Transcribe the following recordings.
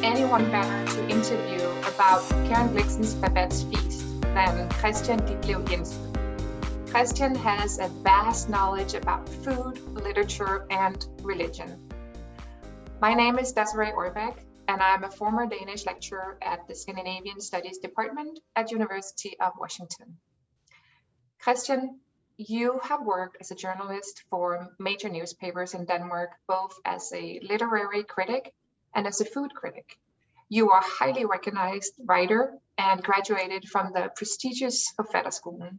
anyone better to interview about Blixen's Babette's feast than Kristian Ditlev Jensen. Kristian has a vast knowledge about food, literature, and religion. My name is Desiree Ohrbeck, and I'm a former Danish lecturer at the Scandinavian Studies Department at University of Washington. Kristian, you have worked as a journalist for major newspapers in Denmark, both as a literary critic and as a food critic. You are a highly recognized writer and graduated from the prestigious Forfatterskolen.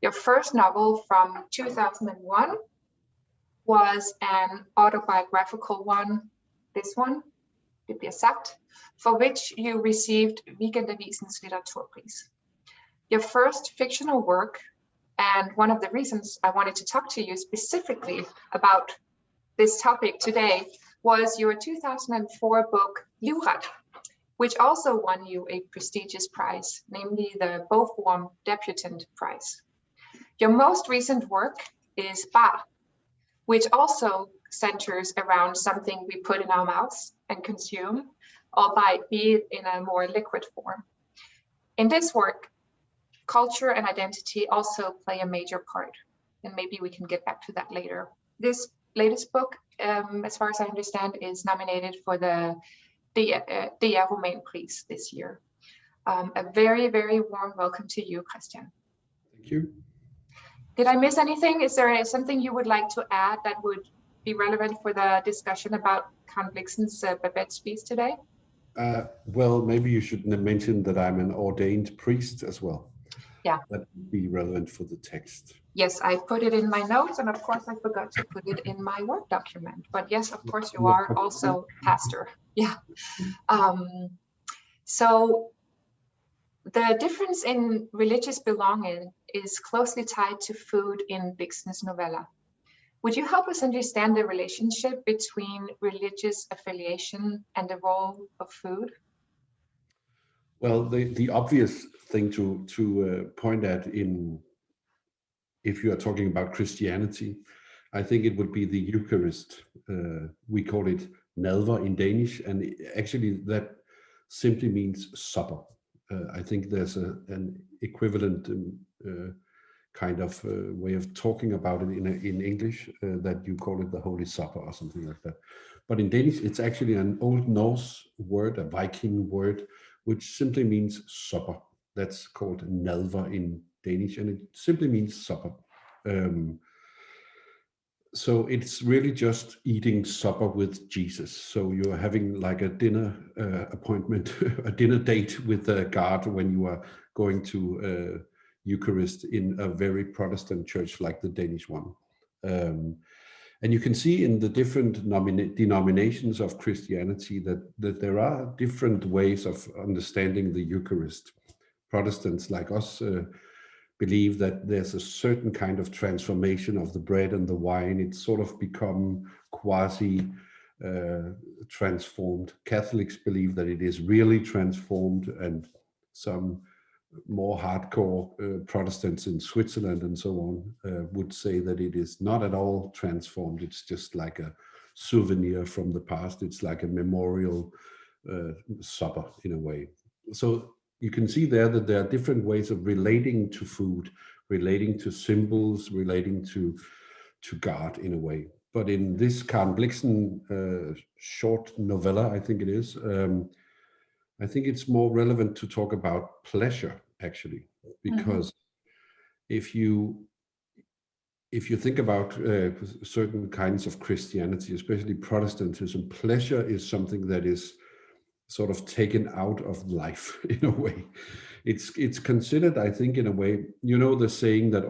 Your first novel from 2001 was an autobiographical one, this one, Det bliver sagt, for which you received Weekendavisens litteraturpris. Your first fictional work, and one of the reasons I wanted to talk to you specifically about this topic today, was your 2004 book, Livret, which also won you a prestigious prize, namely the Bogforum Debutant Prize. Your most recent work is Bar, which also centers around something we put in our mouths and consume, albeit be it in a more liquid form. In this work, culture and identity also play a major part, and maybe we can get back to that later. This latest book, as far as I understand, is nominated for the DR Romanpris this year. A very, very warm welcome to you, Kristian. Thank you. Did I miss anything? Is there something you would like to add that would be relevant for the discussion about Blixen's Babette's feast today? Well, maybe you should mention that I'm an ordained priest as well. Yeah. That would be relevant for the text. Yes, I put it in my notes, and of course I forgot to put it in my Word document. But yes, of course you are also pastor. Yeah. So the difference in religious belonging is closely tied to food in Blixen's novella. Would you help us understand the relationship between religious affiliation and the role of food? Well, the obvious thing to point at if you are talking about Christianity, I think it would be the Eucharist. We call it nadver in Danish, and actually that simply means supper. I think there's an equivalent kind of way of talking about it in English, that you call it the Holy Supper or something like that. But in Danish, it's actually an Old Norse word, a Viking word, which simply means supper. That's called nadver in Danish, and it simply means supper. So it's really just eating supper with Jesus. So you're having like a dinner appointment, a dinner date with God when you are going to Eucharist in a very Protestant church like the Danish one. And you can see in the different denominations of Christianity that there are different ways of understanding the Eucharist. Protestants like us believe that there's a certain kind of transformation of the bread and the wine. It's sort of become quasi transformed. Catholics believe that it is really transformed, and some more hardcore Protestants in Switzerland and so on would say that it is not at all transformed. It's just like a souvenir from the past. It's like a memorial supper in a way. So you can see there that there are different ways of relating to food, relating to symbols, relating to God in a way. But in this Blixen short novella, I think it is, I think it's more relevant to talk about pleasure, actually, because if you think about certain kinds of Christianity, especially Protestantism, pleasure is something that is sort of taken out of life in a way. It's considered, I think, in a way, you know, the saying that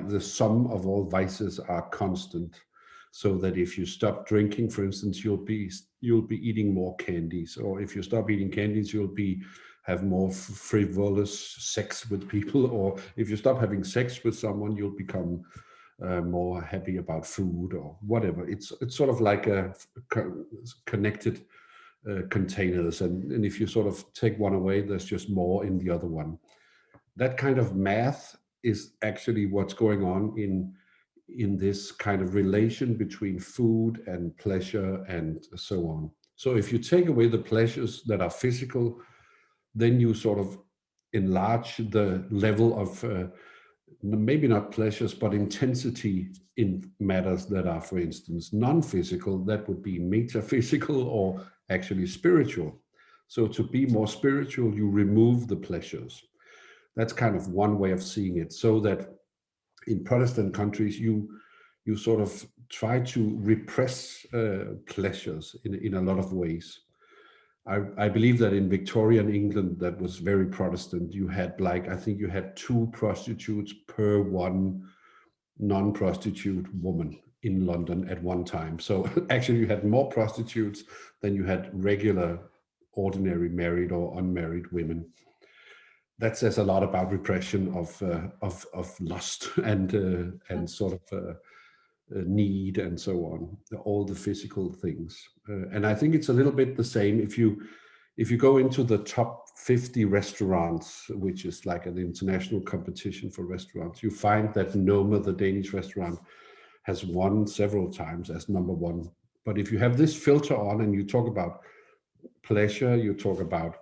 the sum of all vices are constant. So that if you stop drinking, for instance, you'll be eating more candies, or if you stop eating candies, you'll have more frivolous sex with people, or if you stop having sex with someone, you'll become more happy about food or whatever. It's sort of like a connected containers, and if you sort of take one away, there's just more in the other one. That kind of math is actually what's going on in this kind of relation between food and pleasure and so on. So if you take away the pleasures that are physical, then you sort of enlarge the level of maybe not pleasures, but intensity in matters that are, for instance, non-physical. That would be metaphysical or actually spiritual. So to be more spiritual, you remove the pleasures. That's kind of one way of seeing it. So that in Protestant countries, you sort of try to repress pleasures in a lot of ways. I believe that in Victorian England, that was very Protestant. You had I think you had 2 prostitutes per 1 non-prostitute woman in London at one time. So actually you had more prostitutes than you had regular, ordinary married or unmarried women. That says a lot about repression of lust and sort of need and so on, all the physical things. And I think it's a little bit the same if you go into the top 50 restaurants, which is like an international competition for restaurants, you find that Noma, the Danish restaurant, has won several times as #1. But if you have this filter on and you talk about pleasure, you talk about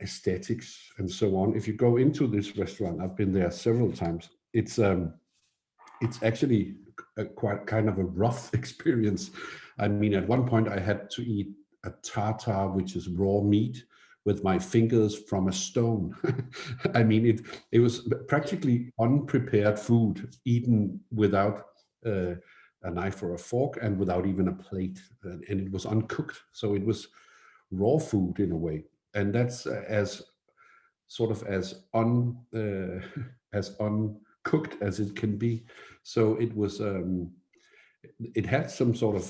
aesthetics and so on, if you go into this restaurant, I've been there several times, it's actually quite kind of a rough experience. I mean, at one point I had to eat a tartar, which is raw meat, with my fingers from a stone. I mean, it was practically unprepared food, eaten without a knife or a fork and without even a plate, and it was uncooked. So it was raw food in a way, and that's as sort of as uncooked as it can be. So it was it had some sort of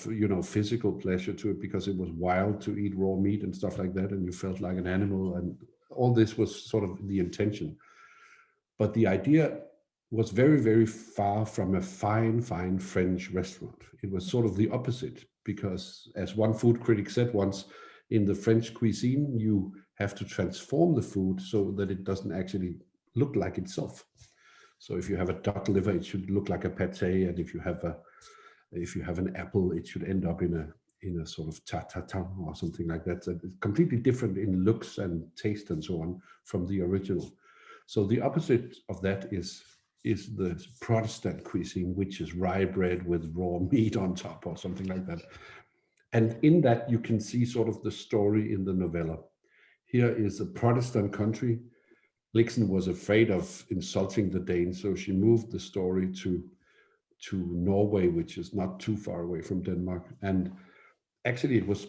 physical pleasure to it, because it was wild to eat raw meat and stuff like that, and you felt like an animal, and all this was sort of the intention. But the idea was very, very far from a fine French restaurant. It was sort of the opposite, because as one food critic said once, in the French cuisine you have to transform the food so that it doesn't actually look like itself. So if you have a duck liver, it should look like a pâté, and if you have an apple, it should end up in a sort of tatin or something like that. So it's completely different in looks and taste and so on from the original. So the opposite of that is the Protestant cuisine, which is rye bread with raw meat on top or something like that. And in that you can see sort of the story in the novella. Here is a Protestant country. Blixen was afraid of insulting the Danes, so she moved the story to Norway, which is not too far away from Denmark. And actually it was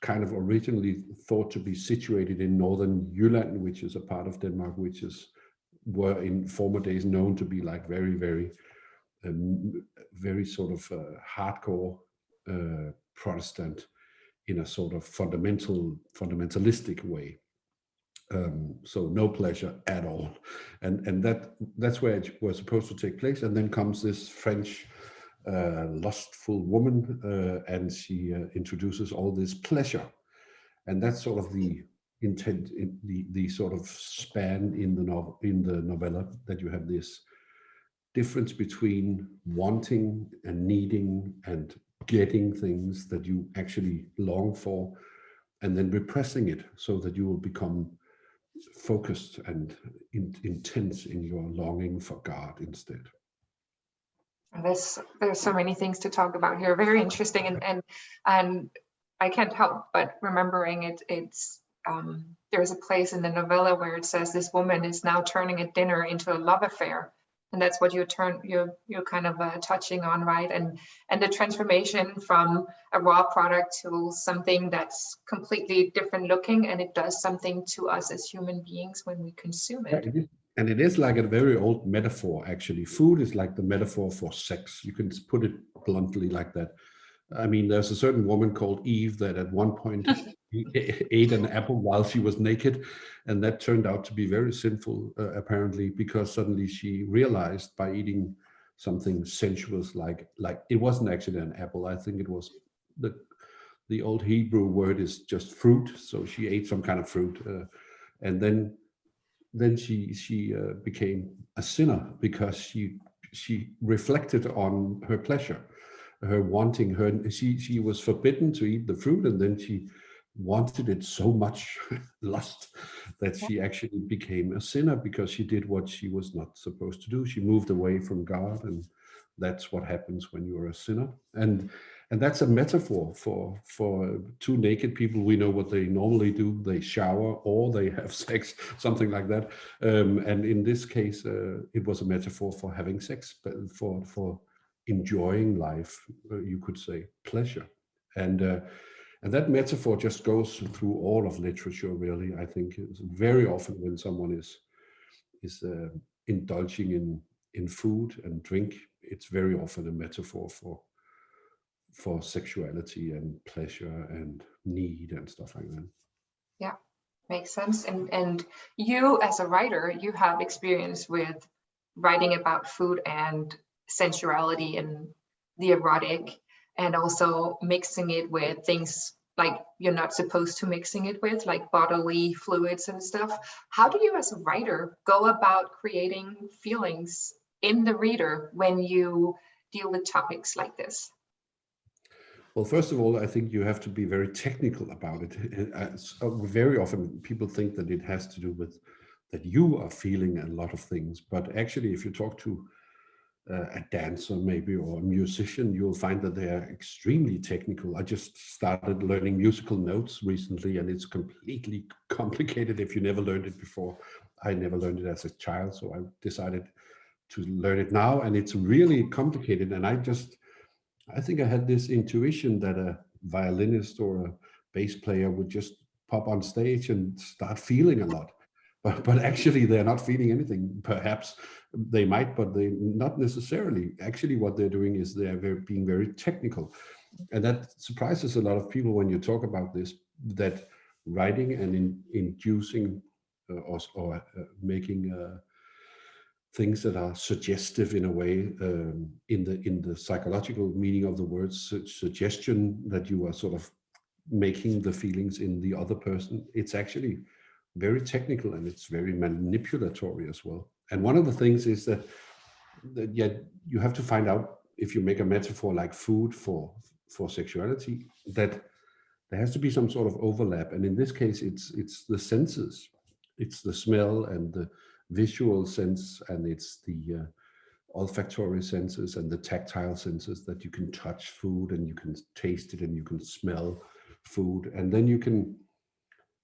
kind of originally thought to be situated in northern Jylland, which is a part of Denmark, were in former days known to be like very, very, very sort of hardcore Protestant in a sort of fundamentalistic way. So no pleasure at all, and that's where it was supposed to take place. And then comes this French lustful woman, and she introduces all this pleasure, and that's sort of the intent, the sort of span in the novella, that you have this difference between wanting and needing and getting things that you actually long for, and then repressing it so that you will become focused and intense in your longing for God instead. There's so many things to talk about here. Very interesting, and I can't help but remembering it's there's a place in the novella where it says this woman is now turning a dinner into a love affair, and that's what you're kind of touching on, right? And the transformation from a raw product to something that's completely different looking, and it does something to us as human beings when we consume it. And it is like a very old metaphor, actually. Food is like the metaphor for sex. You can put it bluntly like that. I mean, there's a certain woman called Eve that at one point ate an apple while she was naked, and that turned out to be very sinful, apparently, because suddenly she realized by eating something sensuous, like it wasn't actually an apple. I think it was the old Hebrew word is just fruit. So she ate some kind of fruit, and then she became a sinner, because she reflected on her pleasure. her wanting her. She was forbidden to eat the fruit, and then she wanted it so much, lust, that she actually became a sinner because she did what she was not supposed to do. She moved away from God, and that's what happens when you are a sinner. And that's a metaphor for two naked people. We know what they normally do: they shower or they have sex, something like that. And in this case, it was a metaphor for having sex, but for enjoying life, you could say, pleasure. And that metaphor just goes through all of literature, really. I think it's very often when someone is indulging in food and drink, it's very often a metaphor for sexuality and pleasure and need and stuff like that. Yeah, makes sense. And you, as a writer, you have experience with writing about food and sensuality and the erotic, and also mixing it with things like you're not supposed to mixing it with, like bodily fluids and stuff. How do you, as a writer, go about creating feelings in the reader when you deal with topics like this? Well, first of all, I think you have to be very technical about it. Very often people think that it has to do with that you are feeling a lot of things, but actually if you talk to a dancer maybe or a musician, you'll find that they are extremely technical. I just started learning musical notes recently, and it's completely complicated if you never learned it before. I never learned it as a child, so I decided to learn it now, and it's really complicated. And I think I had this intuition that a violinist or a bass player would just pop on stage and start feeling a lot. But actually they're not feeling anything. Perhaps they might, but they not necessarily. Actually what they're doing is they're being very technical. And that surprises a lot of people when you talk about this, that writing and inducing or making things that are suggestive in a way, in the psychological meaning of the word, suggestion, that you are sort of making the feelings in the other person. It's actually very technical, and it's very manipulatory as well. And one of the things is that you have to find out, if you make a metaphor like food for sexuality, that there has to be some sort of overlap. And in this case, it's the senses. It's the smell and the visual sense, and it's the olfactory senses and the tactile senses, that you can touch food and you can taste it and you can smell food. And then you can,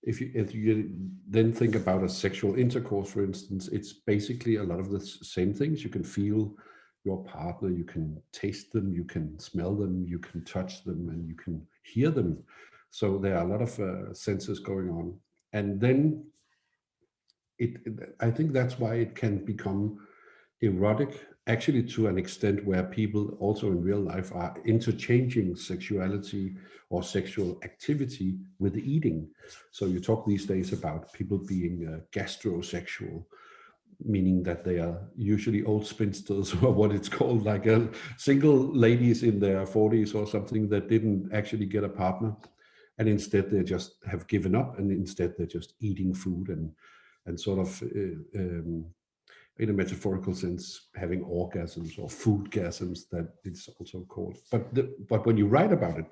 if you then think about a sexual intercourse, for instance, it's basically a lot of the same things. You can feel your partner, you can taste them, you can smell them, you can touch them, and you can hear them. So there are a lot of senses going on. And then I think that's why it can become erotic, actually, to an extent where people also in real life are interchanging sexuality or sexual activity with eating. So you talk these days about people being gastrosexual, meaning that they are usually old spinsters, or what it's called, like single ladies in their 40s or something that didn't actually get a partner. And instead they just have given up, and instead they're just eating food and sort of, in a metaphorical sense, having orgasms or foodgasms, that it's also called. But when you write about it,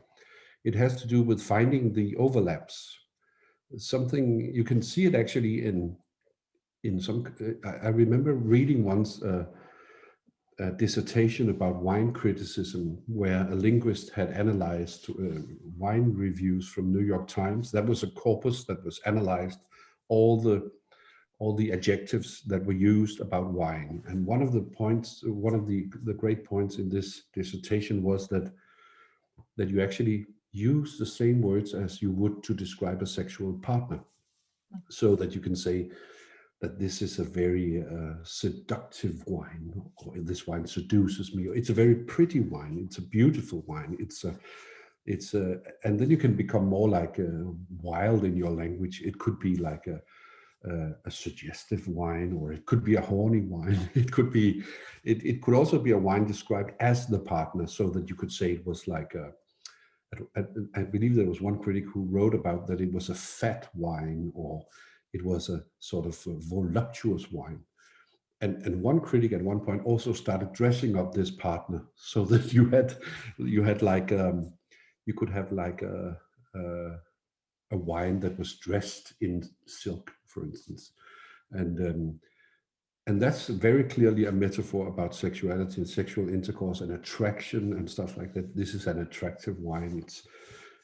it has to do with finding the overlaps. Something you can see it actually in some. I remember reading once a dissertation about wine criticism, where a linguist had analyzed wine reviews from New York Times. That was a corpus that was analyzed, all the adjectives that were used about wine. And one of the points, one of the great points in this dissertation was that you actually use the same words as you would to describe a sexual partner. So that you can say that this is a very seductive wine, or this wine seduces me. It's a very pretty wine. It's a beautiful wine. And then you can become more like wild in your language. It could be like a suggestive wine, or it could be a horny wine. It could also be a wine described as the partner, so that you could say it was like I believe there was one critic who wrote about that it was a fat wine, or it was a sort of a voluptuous wine. and one critic at one point also started dressing up this partner so that you had like you could have like a wine that was dressed in silk, for instance, and that's very clearly a metaphor about sexuality and sexual intercourse and attraction and stuff like that. This is an attractive wine.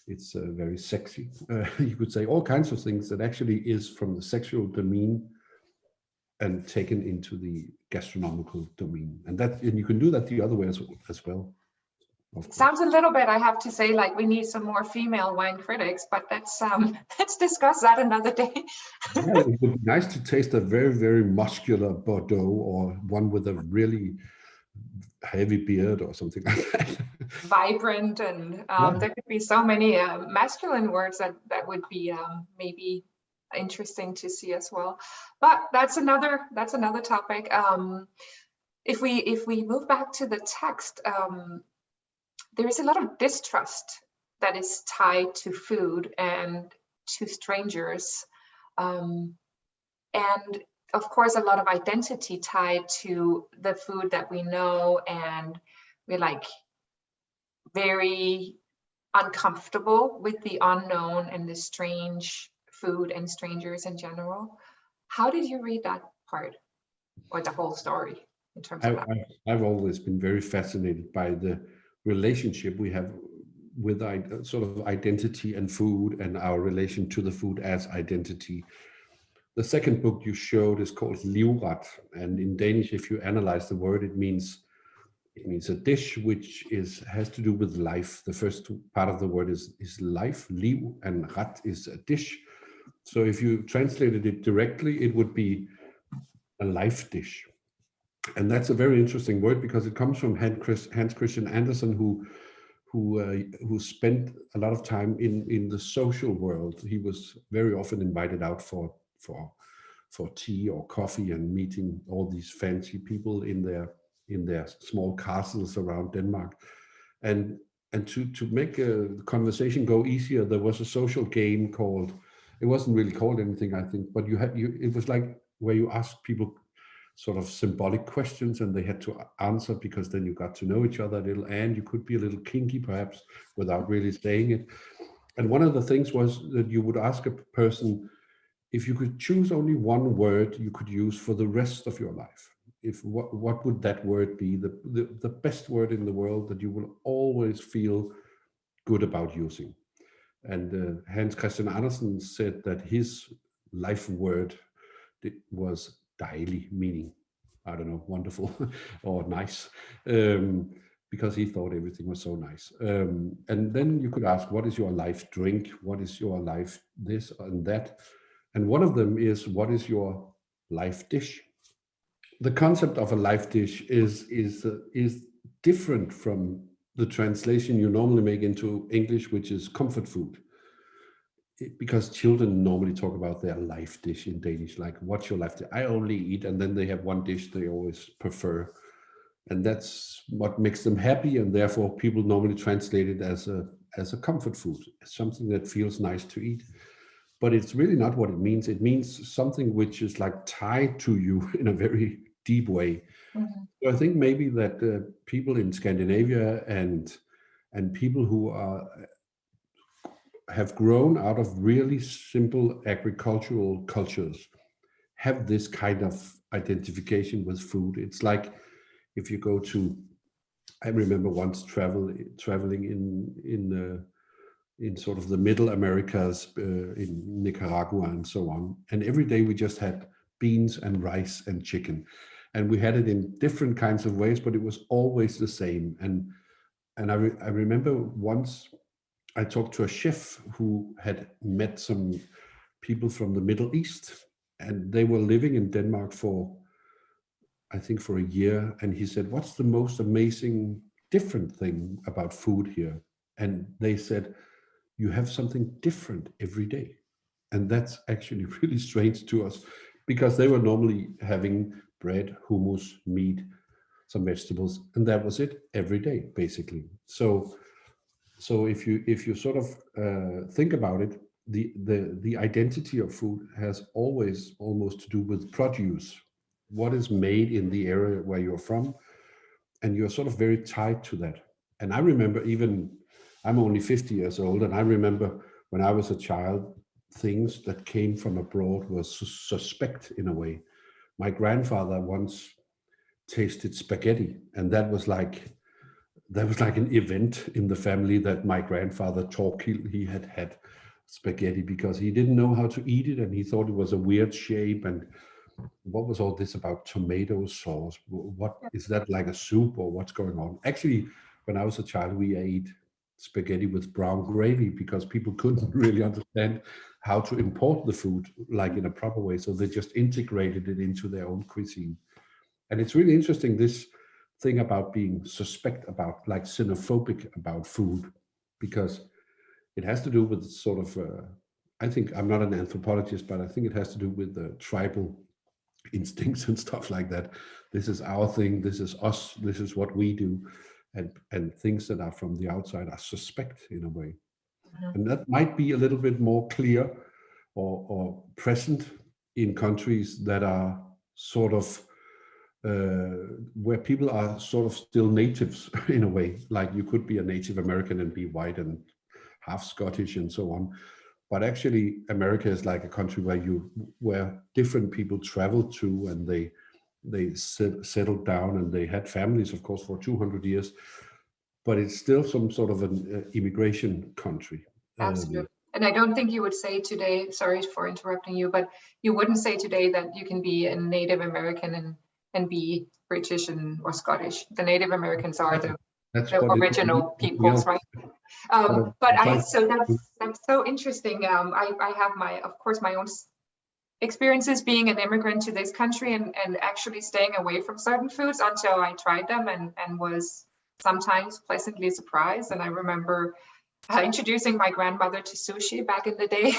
It's very sexy. You could say all kinds of things that actually is from the sexual domain and taken into the gastronomical domain. And you can do that the other way as well. It sounds a little bit, I have to say, like we need some more female wine critics, but let's discuss that another day. Yeah, it would be nice to taste a very, very muscular Bordeaux, or one with a really heavy beard or something like that. Vibrant, and there could be so many masculine words that would be maybe interesting to see as well. But that's another topic. If we move back to the text, there is a lot of distrust that is tied to food and to strangers, and of course a lot of identity tied to the food that we know, and we're like very uncomfortable with the unknown and the strange food and strangers in general. How did you read that part, or the whole story in terms of that? I've always been very fascinated by the relationship we have with sort of identity and food, and our relation to the food as identity. The second book you showed is called livret, and in Danish, if you analyze the word, it means a dish which has to do with life. The first part of the word is life, liv, and ret is a dish. So if you translated it directly, it would be a life dish. And that's a very interesting word because it comes from Hans Christian Andersen, who spent a lot of time in the social world. He was very often invited out for tea or coffee and meeting all these fancy people in their small castles around Denmark. And to make the conversation go easier, there was a social game called, it wasn't really called anything, I think, but it was like where you asked people sort of symbolic questions and they had to answer, because then you got to know each other a little, and you could be a little kinky perhaps without really saying it. And one of the things was that you would ask a person, if you could choose only one word you could use for the rest of your life, what would that word be, the best word in the world that you will always feel good about using? And Hans Christian Andersen said that his life word was dejlig, meaning, I don't know, wonderful or nice, because he thought everything was so nice. And then you could ask, what is your life drink? What is your life this and that? And one of them is, what is your life dish? The concept of a life dish is different from the translation you normally make into English, which is comfort food. Because children normally talk about their life dish in Danish, like, what's your life dish? I only eat, and then they have one dish they always prefer. And that's what makes them happy, and therefore people normally translate it as a comfort food, something that feels nice to eat. But it's really not what it means. It means something which is like tied to you in a very deep way. Mm-hmm. So I think maybe that people in Scandinavia and people who have grown out of really simple agricultural cultures have this kind of identification with food. It's like if you go to, I remember once traveling in sort of the middle Americas, in Nicaragua and so on. And every day we just had beans and rice and chicken. And we had it in different kinds of ways, but it was always the same. And I remember once I talked to a chef who had met some people from the Middle East, and they were living in Denmark for a year. And he said, what's the most amazing, different thing about food here? And they said, you have something different every day. And that's actually really strange to us, because they were normally having bread, hummus, meat, some vegetables, and that was it every day, basically. So if you sort of think about it, the identity of food has always almost to do with produce. what is made in the area where you're from, and you're sort of very tied to that. And I remember, even I'm only 50 years old, and I remember when I was a child, things that came from abroad were suspect in a way. My grandfather once tasted spaghetti, and that was like an event in the family, that my grandfather talked he had spaghetti, because he didn't know how to eat it and he thought it was a weird shape. And what was all this about tomato sauce? What is that, like a soup, or what's going on? Actually, when I was a child, we ate spaghetti with brown gravy because people couldn't really understand how to import the food like in a proper way. So they just integrated it into their own cuisine. And it's really interesting, this thing about being suspect about, like xenophobic about food, because it has to do with sort of, I think, I'm not an anthropologist, but I think it has to do with the tribal instincts and stuff like that. This is our thing, this is us, this is what we do. And things that are from the outside are suspect in a way. And that might be a little bit more clear or present in countries that are sort of, where people are sort of still natives in a way. Like you could be a Native American and be white and half Scottish and so on. But actually, America is like a country where different people traveled to, and they settled down, and they had families, of course, for 200 years. But it's still some sort of an immigration country. Absolutely. And I don't think you would say today, sorry for interrupting you, but you wouldn't say today that you can be a Native American and be British or Scottish. The Native Americans are the original peoples, right? So that's so interesting. I have of course, my own experiences being an immigrant to this country and actually staying away from certain foods until I tried them and was sometimes pleasantly surprised. And I remember introducing my grandmother to sushi back in the day.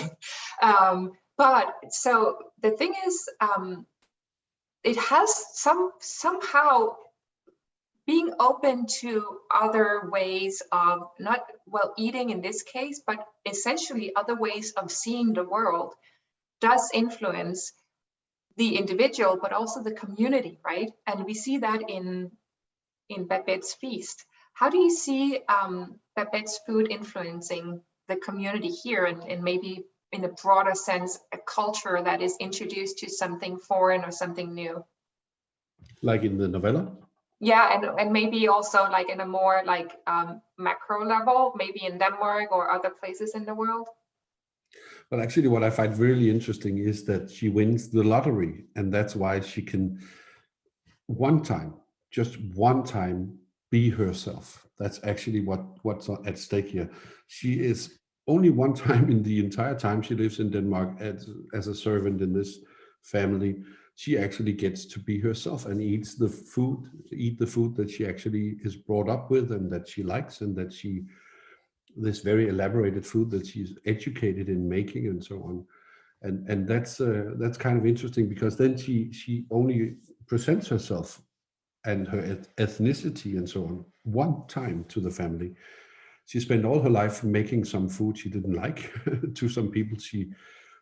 But so the thing is, it has somehow being open to other ways of eating in this case, but essentially other ways of seeing the world does influence the individual, but also the community, right? And we see that in Babette's feast. How do you see Babette's food influencing the community here, and maybe in a broader sense, a culture that is introduced to something foreign or something new? Like in the novella? Yeah, and maybe also like in a more like macro level, maybe in Denmark or other places in the world. Well, actually, what I find really interesting is that she wins the lottery, and that's why she can just one time, be herself. That's actually what's at stake here. She is only one time in the entire time she lives in Denmark as a servant in this family. She actually gets to be herself and eat the food that she actually is brought up with and that she likes, and that this very elaborated food that she's educated in making and so on. And that's kind of interesting, because then she only presents herself and her ethnicity and so on one time to the family. She spent all her life making some food she didn't like to some people she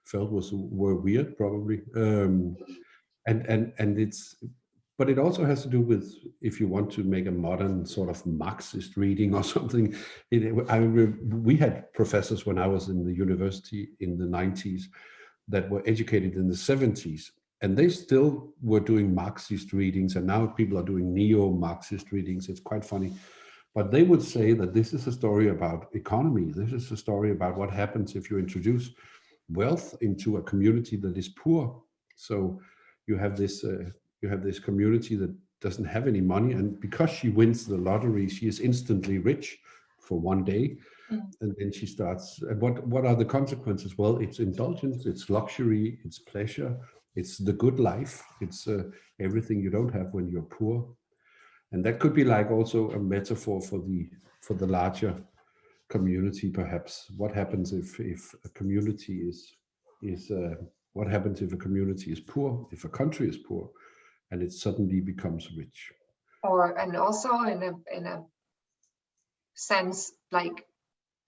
felt were weird, probably. But it also has to do with, if you want to make a modern sort of Marxist reading or something. We had professors when I was in the university in the 90s that were educated in the 70s, and they still were doing Marxist readings, and now people are doing neo-Marxist readings. It's quite funny. But they would say that this is a story about economy. This is a story about what happens if you introduce wealth into a community that is poor. So you have this community that doesn't have any money, and because she wins the lottery, she is instantly rich for one day. And then she starts, and what are the consequences? Well, it's indulgence, it's luxury, it's pleasure, it's the good life, it's everything you don't have when you're poor. And that could be like also a metaphor for the larger community, perhaps. What happens if a community is what happens if a community is poor, if a country is poor, and it suddenly becomes rich? And also in a sense, like,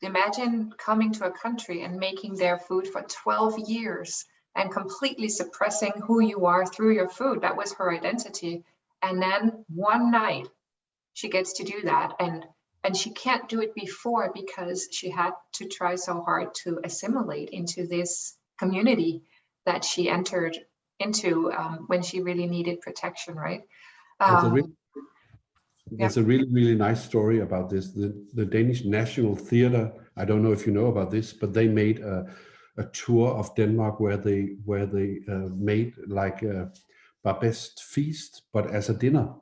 imagine coming to a country and making their food for 12 years and completely suppressing who you are through your food. That was her identity. And then one night she gets to do that, and she can't do it before because she had to try so hard to assimilate into this community that she entered into when she really needed protection, right? There's a really, really nice story about this. The Danish National Theatre, I don't know if you know about this, but they made a tour of Denmark where they made like a Babette's feast, but as a dinner,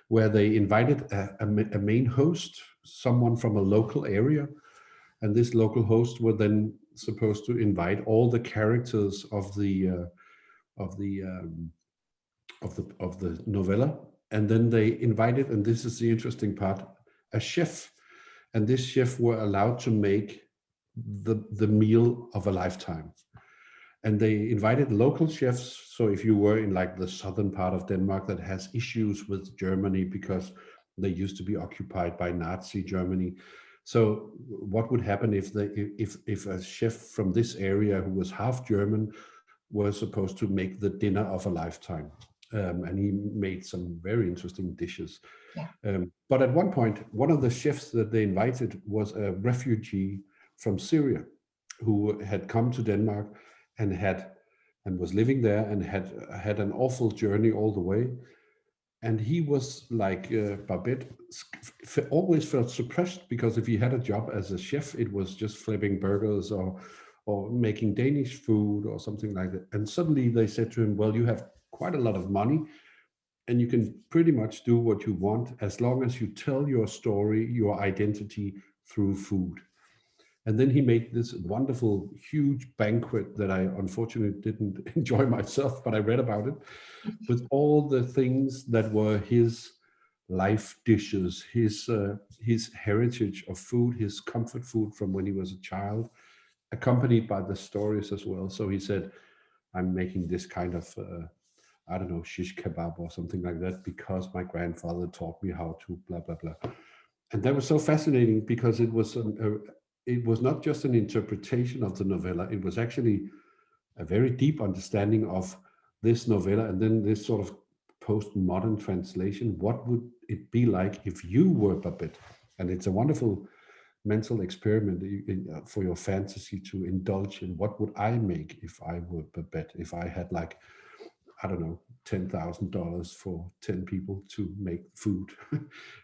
where they invited a main host, someone from a local area, and this local host were then supposed to invite all the characters of the novella, and then they invited, and this is the interesting part, a chef, and this chef were allowed to make the meal of a lifetime. And they invited local chefs. So if you were in like the southern part of Denmark that has issues with Germany because they used to be occupied by Nazi Germany. So what would happen if a chef from this area who was half German was supposed to make the dinner of a lifetime? And he made some very interesting dishes. Yeah. But at one point, one of the chefs that they invited was a refugee from Syria who had come to Denmark and was living there and had an awful journey all the way. And he was like Babette, always felt suppressed, because if he had a job as a chef, it was just flipping burgers or making Danish food or something like that. And suddenly they said to him, well, you have quite a lot of money and you can pretty much do what you want as long as you tell your story, your identity through food. And then he made this wonderful, huge banquet that I unfortunately didn't enjoy myself, but I read about it, with all the things that were his life dishes, his heritage of food, his comfort food from when he was a child, accompanied by the stories as well. So he said, I'm making this kind of, I don't know, shish kebab or something like that because my grandfather taught me how to blah, blah, blah. And that was so fascinating because it was not just an interpretation of the novella, it was actually a very deep understanding of this novella, and then this sort of postmodern translation. What would it be like if you were Babette? And it's a wonderful mental experiment for your fantasy to indulge in. What would I make if I were Babette? If I had, like, I don't know, $10,000 for 10 people to make food.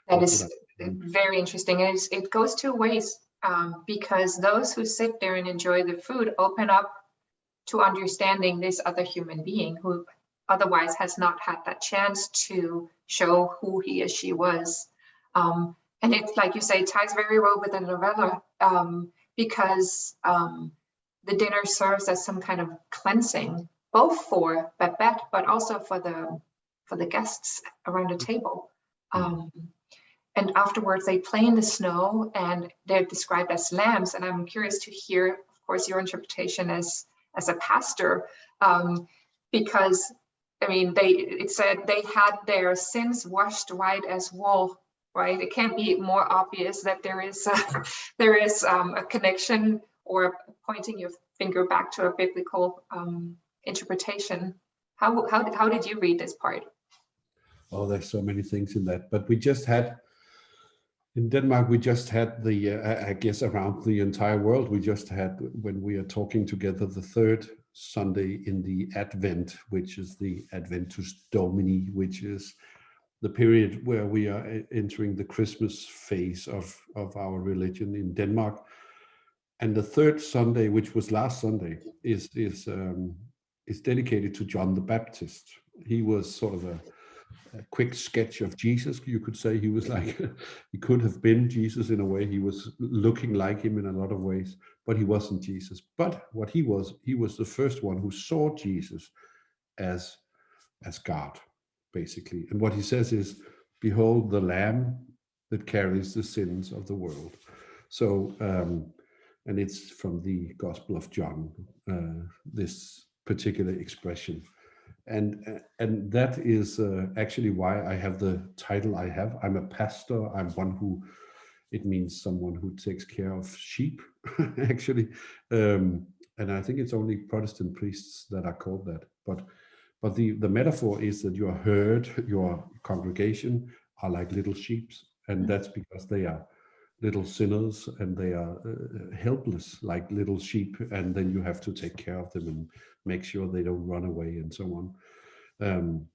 That is very interesting. And it goes two ways, because those who sit there and enjoy the food open up to understanding this other human being who otherwise has not had that chance to show who he or she was. And it's like you say, ties very well with the novella, because the dinner serves as some kind of cleansing, both for Babette, but also for the guests around the table. And afterwards, they play in the snow, and they're described as lambs. And I'm curious to hear, of course, your interpretation as a pastor, because I mean, it said they had their sins washed white as wool. Right? It can't be more obvious that there is a connection or pointing your finger back to a biblical interpretation. How did you read this part? Oh, there's so many things in that. But in Denmark, we just had I guess around the entire world, we just had, when we are talking together, the third Sunday in the Advent, which is the Adventus Domini, which is the period where we are entering the Christmas phase of our religion in Denmark. And the third Sunday, which was last Sunday, is dedicated to John the Baptist. He was sort of a quick sketch of Jesus, you could say. He was like, he could have been Jesus in a way. He was looking like him in a lot of ways, but he wasn't Jesus. But what he was the first one who saw Jesus as God, basically. And what he says is, behold the Lamb that carries the sins of the world. So, and it's from the Gospel of John, this particular expression. And that is actually why I have the title I have. I'm a pastor. I'm one who, it means someone who takes care of sheep, actually. And and I think it's only Protestant priests that are called that. But the metaphor is that your herd, your congregation, are like little sheep, and that's because they are little sinners and they are helpless, like little sheep, and then you have to take care of them and make sure they don't run away and so on.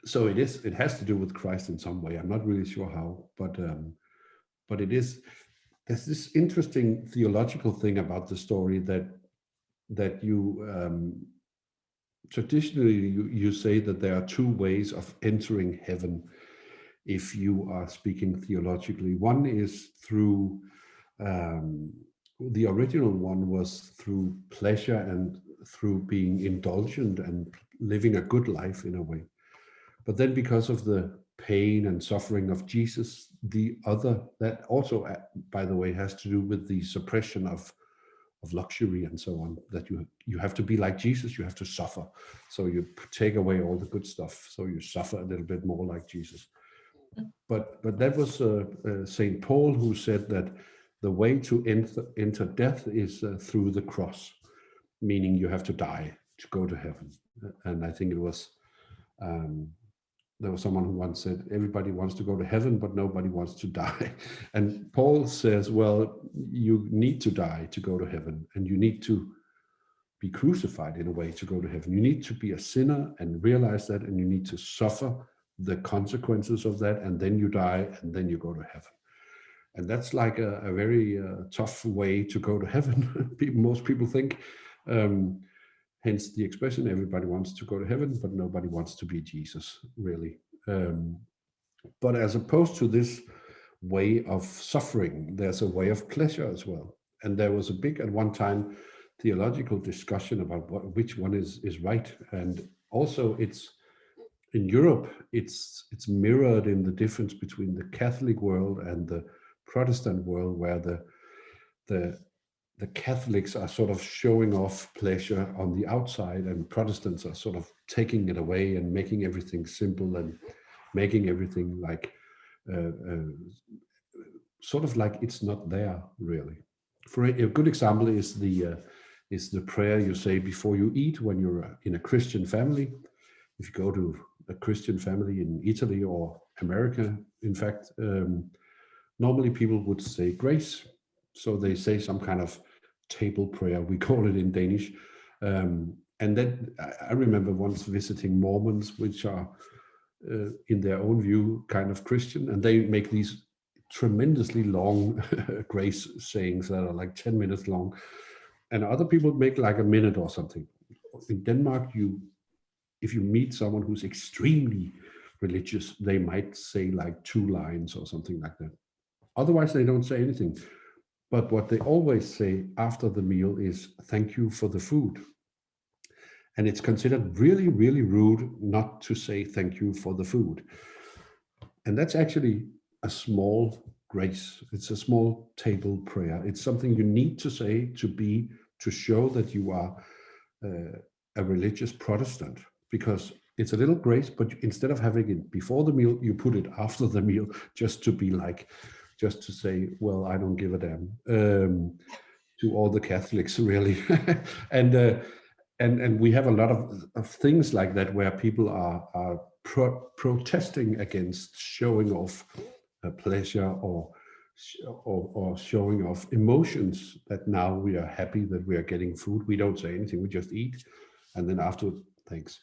So it has to do with Christ in some way. I'm not really sure how, but it is. There's this interesting theological thing about the story that you traditionally you say that there are two ways of entering heaven if you are speaking theologically. One is through the original one was through pleasure and through being indulgent and living a good life in a way. But then because of the pain and suffering of Jesus, the other, that also, by the way, has to do with the suppression of luxury and so on, that you have to be like Jesus, you have to suffer. So you take away all the good stuff, so you suffer a little bit more like Jesus. But that was St. Paul who said that the way to enter death is through the cross, meaning you have to die to go to heaven. And I think it was, there was someone who once said, everybody wants to go to heaven, but nobody wants to die. And Paul says, well, you need to die to go to heaven, and you need to be crucified in a way to go to heaven. You need to be a sinner and realize that, and you need to suffer the consequences of that, and then you die, and then you go to heaven. And that's like a very tough way to go to heaven. Most people think, hence the expression, everybody wants to go to heaven, but nobody wants to be Jesus, really. But as opposed to this way of suffering, there's a way of pleasure as well. And there was a big, at one time, theological discussion about which one is right. And also it's, in Europe, it's mirrored in the difference between the Catholic world and the Protestant world, where the Catholics are sort of showing off pleasure on the outside, and Protestants are sort of taking it away and making everything simple and making everything like sort of like it's not there really. For a good example is the prayer you say before you eat when you're in a Christian family. If you go to a Christian family in Italy or America, in fact, normally people would say grace. So they say some kind of table prayer, we call it in Danish. And then I remember once visiting Mormons, which are in their own view kind of Christian, and they make these tremendously long grace sayings that are like 10 minutes long. And other people make like a minute or something. In Denmark, if you meet someone who's extremely religious, they might say like 2 lines or something like that. Otherwise, they don't say anything. But what they always say after the meal is, thank you for the food. And it's considered really, really rude not to say thank you for the food. And that's actually a small grace. It's a small table prayer. It's something you need to say to show that you are a religious Protestant, because it's a little grace, but instead of having it before the meal, you put it after the meal, just to say, well, I don't give a damn, to all the Catholics, really. And we have a lot of things like that where people are protesting against showing off pleasure or showing off emotions, that now we are happy that we are getting food. We don't say anything, we just eat, and then afterwards, thanks.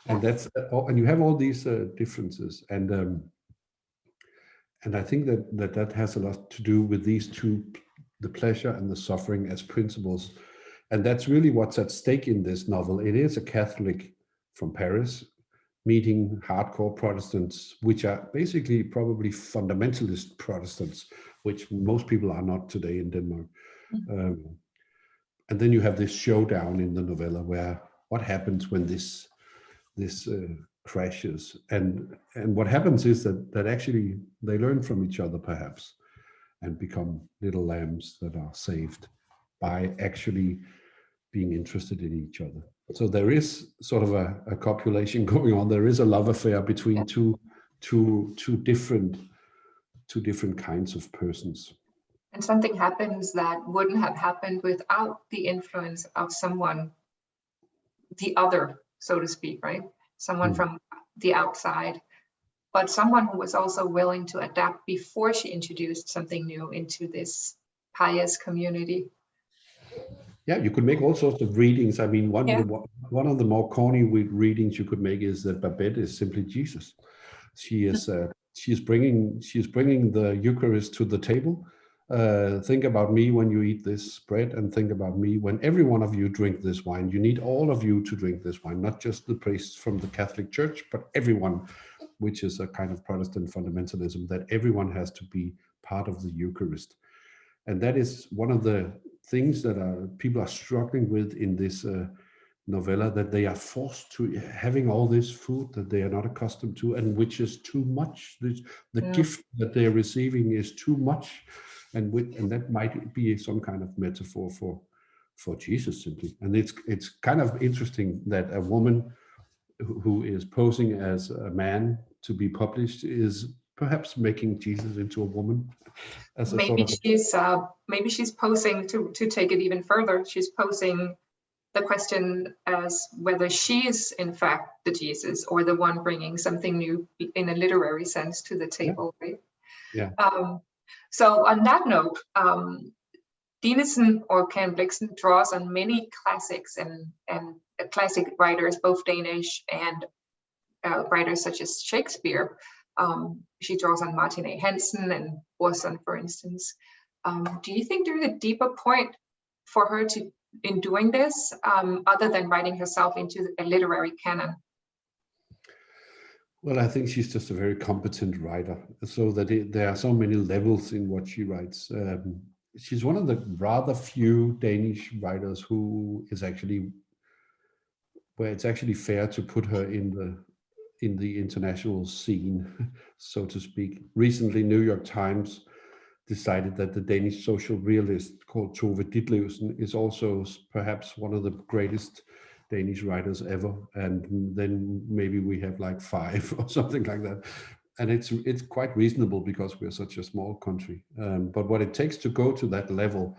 And you have all these differences, and I think that has a lot to do with these two, the pleasure and the suffering as principles. And that's really what's at stake in this novel. It is a Catholic from Paris meeting hardcore Protestants, which are basically probably fundamentalist Protestants, which most people are not today in Denmark. And then you have this showdown in the novella where what happens when this crashes, and what happens is that actually they learn from each other perhaps and become little lambs that are saved by actually being interested in each other. So there is sort of a copulation going on. There is a love affair between two different kinds of persons. And something happens that wouldn't have happened without the influence of someone, the other, so to speak, right? Someone from the outside, but someone who was also willing to adapt before she introduced something new into this pious community. Yeah, you could make all sorts of readings. I mean, one of the more corny readings you could make is that Babette is simply Jesus. She is she's bringing the Eucharist to the table. Think about me when you eat this bread, and think about me when every one of you drink this wine. You need all of you to drink this wine, not just the priests from the Catholic Church, but everyone, which is a kind of Protestant fundamentalism, that everyone has to be part of the Eucharist. And that is one of the things that people are struggling with in this novella, that they are forced to having all this food that they are not accustomed to, and which is too much. The gift that they are receiving is too much, and that might be some kind of metaphor for Jesus simply. And it's kind of interesting that a woman who is posing as a man to be published is perhaps making Jesus into a woman. As a maybe sort of maybe she's posing to take it even further. She's posing the question as whether she's in fact the Jesus, or the one bringing something new in a literary sense to the table, right? Yeah. So on that note, Dinesen or Blixen draws on many classics and classic writers, both Danish and writers such as Shakespeare. She draws on Martin A. Hansen and Orson, for instance. Do you think there's a deeper point for her in doing this, other than writing herself into a literary canon? Well, I think she's just a very competent writer, so that there are so many levels in what she writes. She's one of the rather few Danish writers who is actually, where it's actually fair to put her in the international scene, so to speak. Recently, New York Times decided that the Danish social realist called Tove Ditlevsen is also perhaps one of the greatest Danish writers ever. And then maybe we have like 5 or something like that. And it's quite reasonable because we're such a small country. But what it takes to go to that level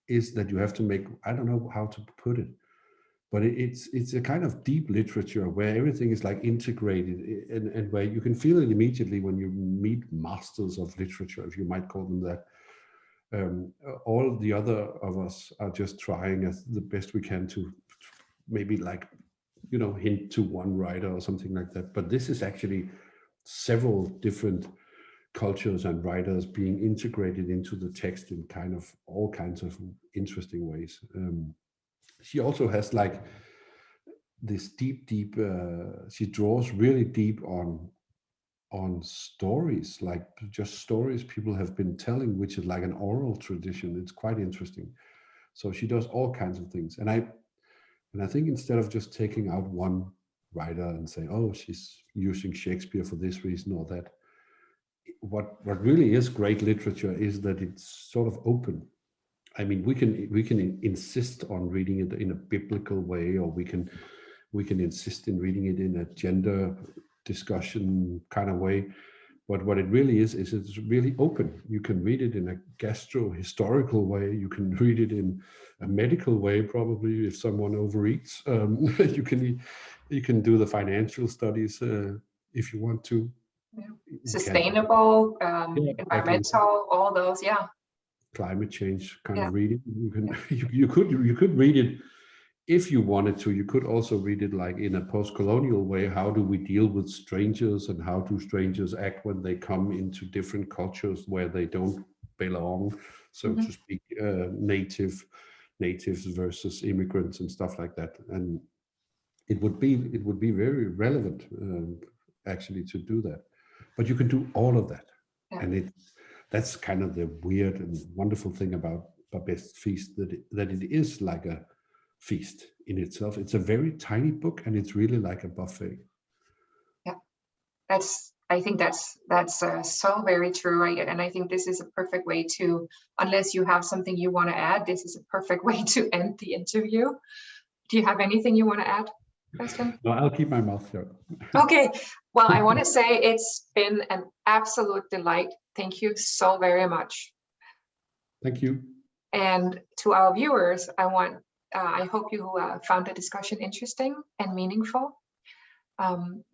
is that you have to make, I don't know how to put it, but it's a kind of deep literature where everything is like integrated, and where you can feel it immediately when you meet masters of literature, if you might call them that. All the other of us are just trying as the best we can to maybe hint to one writer or something like that. But this is actually several different cultures and writers being integrated into the text in kind of all kinds of interesting ways. She also has like this deep, she draws really deep on stories, like just stories people have been telling, which is like an oral tradition. It's quite interesting. So she does all kinds of things. And I think instead of just taking out one writer and saying, oh, she's using Shakespeare for this reason or that, what really is great literature is that it's sort of open. I mean, we can insist on reading it in a biblical way, or we can insist in reading it in a gender discussion kind of way. But what it really is it's really open. You can read it in a gastro-historical way. You can read it in a medical way, probably if someone overeats. You can do the financial studies if you want to. Yeah. Sustainable, environmental, exactly. all those, yeah. Climate change kind of reading. You could read it if you wanted to. You could also read it like in a post-colonial way. How do we deal with strangers, and how do strangers act when they come into different cultures where they don't belong, so to speak, natives versus immigrants and stuff like that. And it would be very relevant actually to do that. But you can do all of that, and that's kind of the weird and wonderful thing about Babette's Feast, that it is like a feast in itself. It's a very tiny book, and it's really like a buffet. Yeah, I think that's so very true. And I think this is a perfect way to, unless you have something you want to add, this is a perfect way to end the interview. Do you have anything you want to add, Kristian? No, I'll keep my mouth shut. Okay. Well, I want to say it's been an absolute delight. Thank you so very much. Thank you. And to our viewers, I hope you found the discussion interesting and meaningful.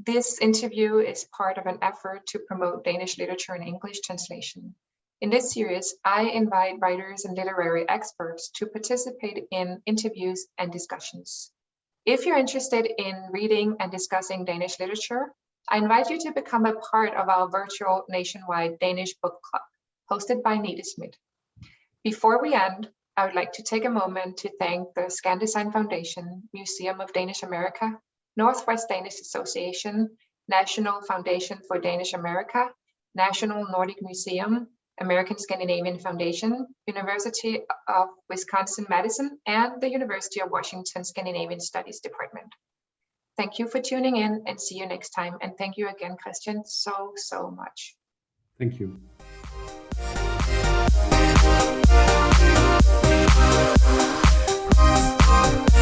This interview is part of an effort to promote Danish literature and English translation. In this series, I invite writers and literary experts to participate in interviews and discussions. If you're interested in reading and discussing Danish literature, I invite you to become a part of our virtual nationwide Danish book club, hosted by Dinesen. Before we end, I would like to take a moment to thank the Scandinavian Foundation, Museum of Danish America, Northwest Danish Association, National Foundation for Danish America, National Nordic Museum, American-Scandinavian Foundation, University of Wisconsin-Madison, and the University of Washington Scandinavian Studies Department. Thank you for tuning in, and see you next time. And thank you again, Kristian, so much. Thank you. Thank you.